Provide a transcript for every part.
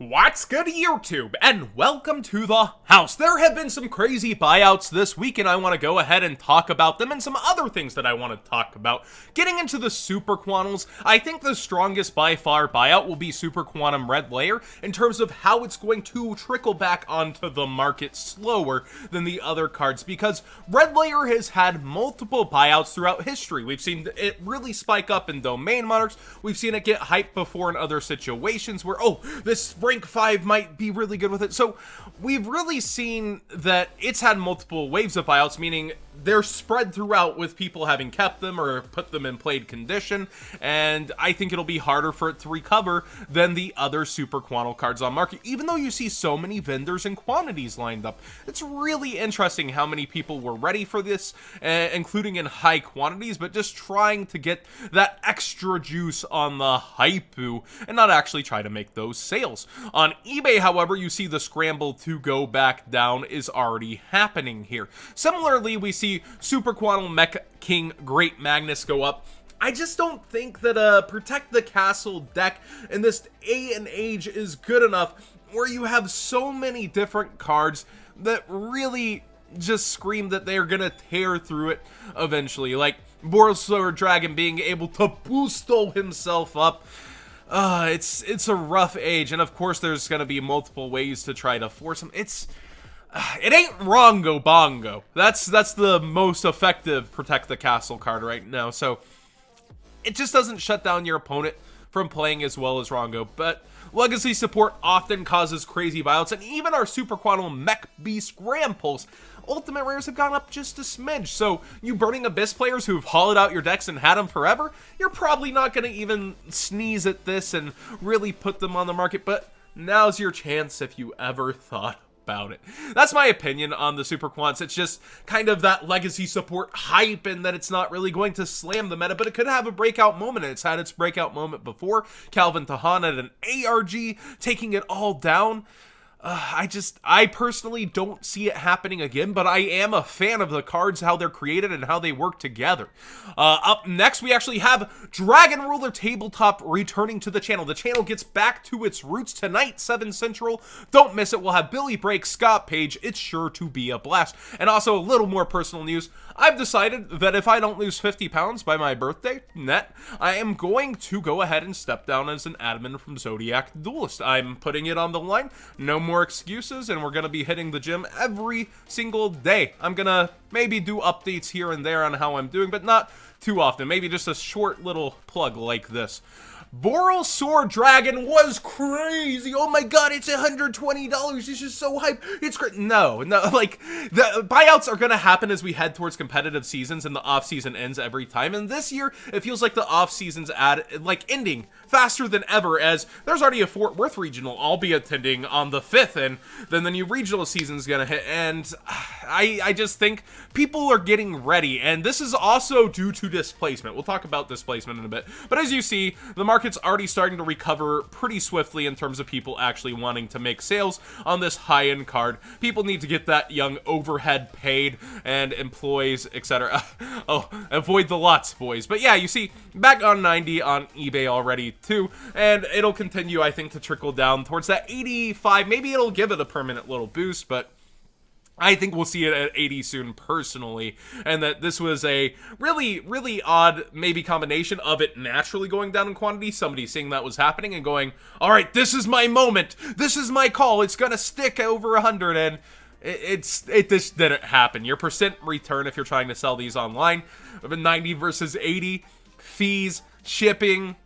What's good, YouTube, and welcome to the house. There have been some crazy buyouts this week, and I want to go ahead and talk about them and some other things that I want to talk about. Getting into the Super Quantals, I think the strongest by far buyout will be Super Quantum Red Layer in terms of how it's going to trickle back onto the market slower than the other cards, because Red Layer has had multiple buyouts throughout history. We've seen it really spike up in Domain Monarchs. We've seen it get hyped before in other situations where, oh, this rank 5 might be really good with it. So we've really seen that it's had multiple waves of buyouts, meaning they're spread throughout with people having kept them or put them in played condition, and I think it'll be harder for it to recover than the other Super Quantal cards on market, even though you see so many vendors and quantities lined up. It's really interesting how many people were ready for this, including in high quantities, but just trying to get that extra juice on the hypoo and not actually try to make those sales. On eBay, however, you see the scramble to go back down is already happening here. Similarly, we see Super Quantal Mech King Great Magnus go up. I just don't think that Protect the Castle deck in this day and age is good enough where you have so many different cards that really just scream that they're gonna tear through it eventually. Like Borrelsword Dragon being able to boosto himself up. It's a rough age, and of course there's gonna be multiple ways to try to force him. It ain't Rongo Bongo. That's the most effective Protect the Castle card right now. So it just doesn't shut down your opponent from playing as well as Rongo. But legacy support often causes crazy buyouts, and even our Super Quantal Mech Beast Grand Pulse ultimate rares have gone up just a smidge. So you Burning Abyss players who've hollowed out your decks and had them forever, you're probably not going to even sneeze at this and really put them on the market. But now's your chance if you ever thought about it. That's my opinion on the Super Quants. It's just kind of that legacy support hype, and that it's not really going to slam the meta, but it could have a breakout moment, and it's had its breakout moment before. Calvin Tahan at an ARG taking it all down. I personally don't see it happening again, but I am a fan of the cards, how they're created and how they work together. Up next, we actually have Dragon Ruler Tabletop returning to the channel. The channel gets back to its roots tonight, 7 Central. Don't miss it. We'll have Billy Break, Scott Page. It's sure to be a blast. And also a little more personal news. I've decided that if I don't lose 50 pounds by my birthday, net, I am going to go ahead and step down as an admin from Zodiac Duelist. I'm putting it on the line. No more excuses, and we're going to be hitting the gym every single day. I'm going to maybe do updates here and there on how I'm doing, but not too often. Maybe just a short little plug like this. Borrelsword Dragon was crazy. Oh my god, it's $120. It's just so hype. It's great. No, like, the buyouts are gonna happen as we head towards competitive seasons and the off season ends every time. And this year, it feels like the off season's ending faster than ever, as there's already a Fort Worth regional I'll be attending on the 5th, and then the new regional season's gonna hit. And I just think people are getting ready, and this is also due to displacement. We'll talk about displacement in a bit, but as you see, the market's already starting to recover pretty swiftly in terms of people actually wanting to make sales on this high-end card. People need to get that young overhead paid, and employees, etc. Oh, avoid the lots, boys. But yeah, you see, back on 90 on eBay already too, and it'll continue, I think, to trickle down towards that 85. Maybe it'll give it a permanent little boost, but I think we'll see it at 80 soon, personally, and that this was a really, really odd maybe combination of it naturally going down in quantity, somebody seeing that was happening and going, all right, this is my moment, this is my call, it's gonna stick over 100, and it just didn't happen. Your percent return if you're trying to sell these online, 90 versus 80, fees, shipping,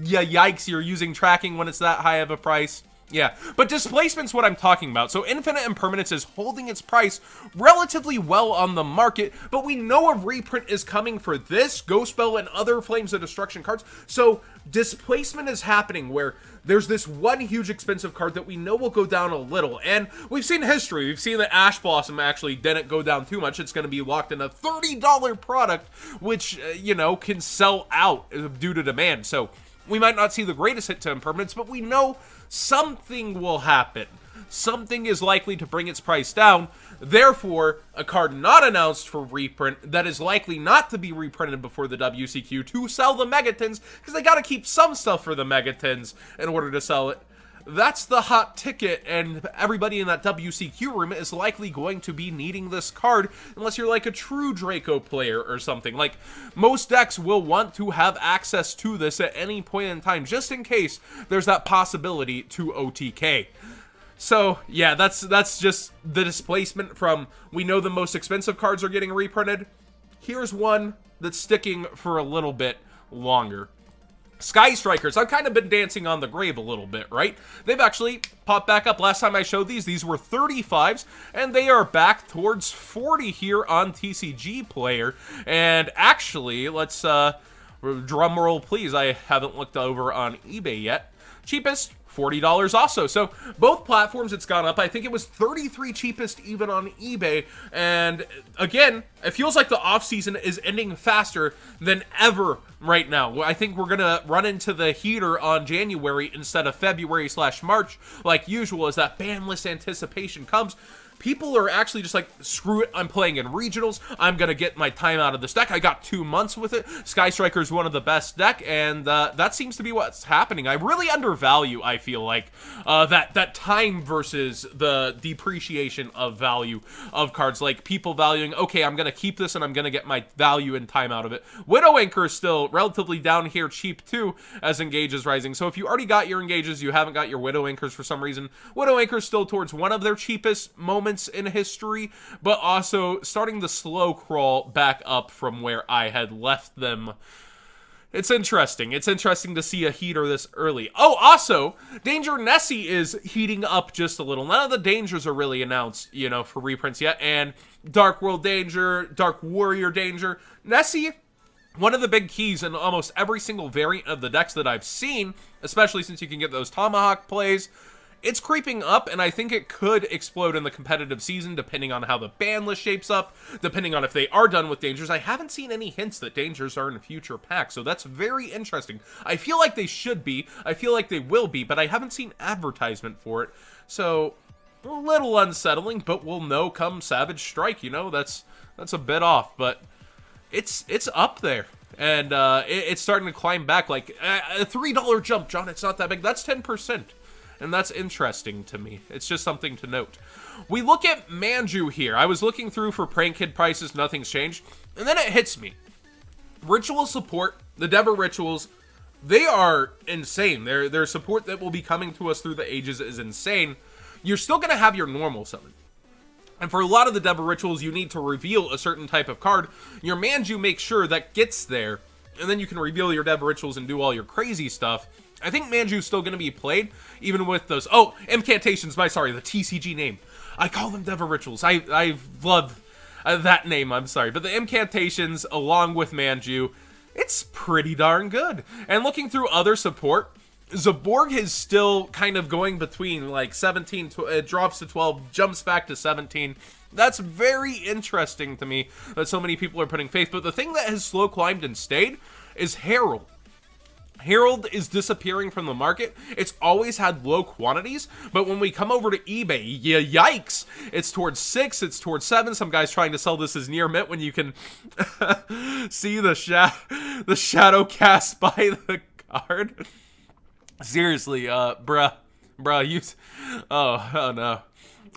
yeah, yikes, you're using tracking when it's that high of a price. Yeah, but displacement's what I'm talking about. So Infinite Impermanence is holding its price relatively well on the market, but we know a reprint is coming for this, Ghost Bell, and other Flames of Destruction cards. So displacement is happening where there's this one huge expensive card that we know will go down a little, and we've seen history. We've seen that Ash Blossom actually didn't go down too much. It's going to be locked in a $30 product, which, you know, can sell out due to demand. So we might not see the greatest hit to impermanence, but we know something will happen. Something is likely to bring its price down. Therefore, a card not announced for reprint that is likely not to be reprinted before the WCQ to sell the Megatons, because they got to keep some stuff for the Megatons in order to sell it. that's the hot ticket, and everybody in that WCQ room is likely going to be needing this card, unless you're like a true Draco player or something. Like, most decks will want to have access to this at any point in time, just in case there's that possibility to OTK. So, yeah, that's just the displacement from, we know the most expensive cards are getting reprinted. Here's one that's sticking for a little bit longer. Sky Strikers, I've kind of been dancing on the grave a little bit, right? They've actually popped back up. Last time I showed these were 35s, and they are back towards 40 here on TCG Player. And actually, let's, drum roll please, I haven't looked over on eBay yet. Cheapest, $40 also. So both platforms it's gone up. I think it was 33 cheapest even on eBay. And again, it feels like the off season is ending faster than ever right now. I think we're gonna run into the heater on January instead of February/March like usual, as that ban list anticipation comes. People are actually just like, screw it, I'm playing in regionals, I'm gonna get my time out of this deck. I got 2 months with it. Sky Striker is one of the best deck, and that seems to be what's happening. I really undervalue, I feel like, that time versus the depreciation of value of cards. Like, people valuing, okay, I'm gonna keep this and I'm gonna get my value and time out of it. Widow Anchor is still relatively down here cheap too, as Engage is rising. So if you already got your Engages, you haven't got your Widow Anchors for some reason, Widow Anchor is still towards one of their cheapest moments in history, but also starting to slow crawl back up from where I had left them. It's interesting. It's interesting to see a heater this early. Oh, also, Danger Nessie is heating up just a little. None of the Dangers are really announced, you know, for reprints yet. And Dark World Danger, Dark Warrior Danger. Nessie, one of the big keys in almost every single variant of the decks that I've seen, especially since you can get those Tomahawk plays. It's creeping up, and I think it could explode in the competitive season, depending on how the ban list shapes up, depending on if they are done with Dangers. I haven't seen any hints that Dangers are in future packs, so that's very interesting. I feel like they should be, I feel like they will be, but I haven't seen advertisement for it, so a little unsettling, but we'll know come Savage Strike, you know, that's a bit off, but it's up there. And it's starting to climb back, like a $3 jump, John, it's not that big, that's 10%. And that's interesting to me. It's just something to note. We look at Manju here. I was looking through for Prank Kid prices, nothing's changed. And then it hits me. Ritual support, the Dever Rituals, they are insane. Their support that will be coming to us through the ages is insane. You're still going to have your normal summon. And for a lot of the Dever Rituals, you need to reveal a certain type of card. Your Manju makes sure that gets there. And then you can reveal your Dever Rituals and do all your crazy stuff. I think Manju's still going to be played, even with those... Oh, Incantations, the TCG name. I call them Dever Rituals. I love that name, I'm sorry. But the Incantations, along with Manju, it's pretty darn good. And looking through other support, Zaborg is still kind of going between, like, 17, it drops to 12, jumps back to 17. That's very interesting to me that so many people are putting faith. But the thing that has slow climbed and stayed is Herald. Herald is disappearing from the market. It's always had low quantities, but when we come over to eBay, yikes, it's towards 6, it's towards 7. Some guy's trying to sell this as near mint when you can see the shadow cast by the card. Seriously, bruh, you, oh no.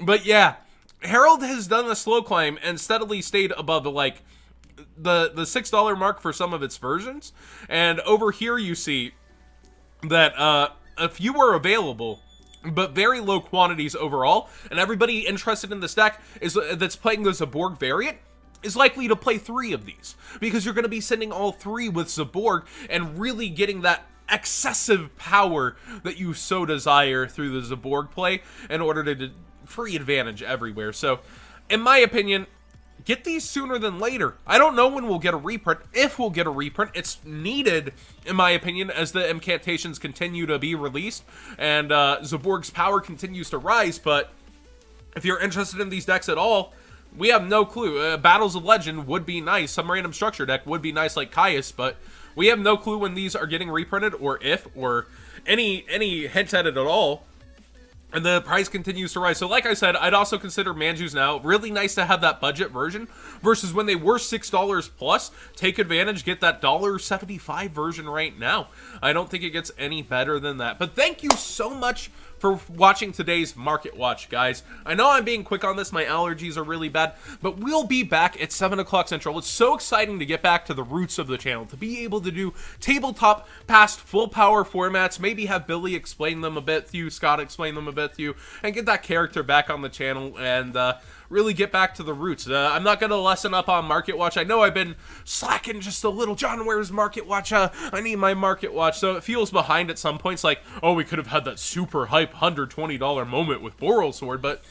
But yeah, Herald has done the slow climb and steadily stayed above the, like, the $6 mark for some of its versions. And over here you see that a few are available, but very low quantities overall, and everybody interested in this deck is that's playing the Zaborg variant is likely to play 3 of these, because you're going to be sending all 3 with Zaborg and really getting that excessive power that you so desire through the Zaborg play in order to free advantage everywhere. So in my opinion, get these sooner than later. I don't know when we'll get a reprint. If we'll get a reprint, it's needed, in my opinion, as the Incantations continue to be released and Zaborg's power continues to rise. But if you're interested in these decks at all, we have no clue. Battles of Legend would be nice. Some random structure deck would be nice, like Caius, but we have no clue when these are getting reprinted, or if, or any hint at it at all. And the price continues to rise. So like I said, I'd also consider Manjus now. Really nice to have that budget version versus when they were $6 plus. Take advantage, get that $1.75 version right now. I don't think it gets any better than that. But thank you so much for watching today's Market Watch, guys. I know I'm being quick on this, my allergies are really bad, but we'll be back at 7 o'clock Central. It's so exciting to get back to the roots of the channel, to be able to do tabletop past full power formats, maybe have Billy explain them a bit to you, Scott explain them a bit to you, and get that character back on the channel, and really get back to the roots. I'm not going to lessen up on Market Watch. I know I've been slacking just a little. John, where's Market Watch? I need my Market Watch. So it feels behind at some points, like, oh, we could have had that super hype $120 moment with Borrelsword, but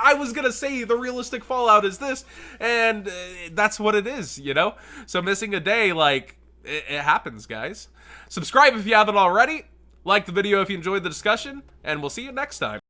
I was going to say the realistic fallout is this, and that's what it is, you know? So missing a day, like, it happens, guys. Subscribe if you haven't already. Like the video if you enjoyed the discussion, and we'll see you next time.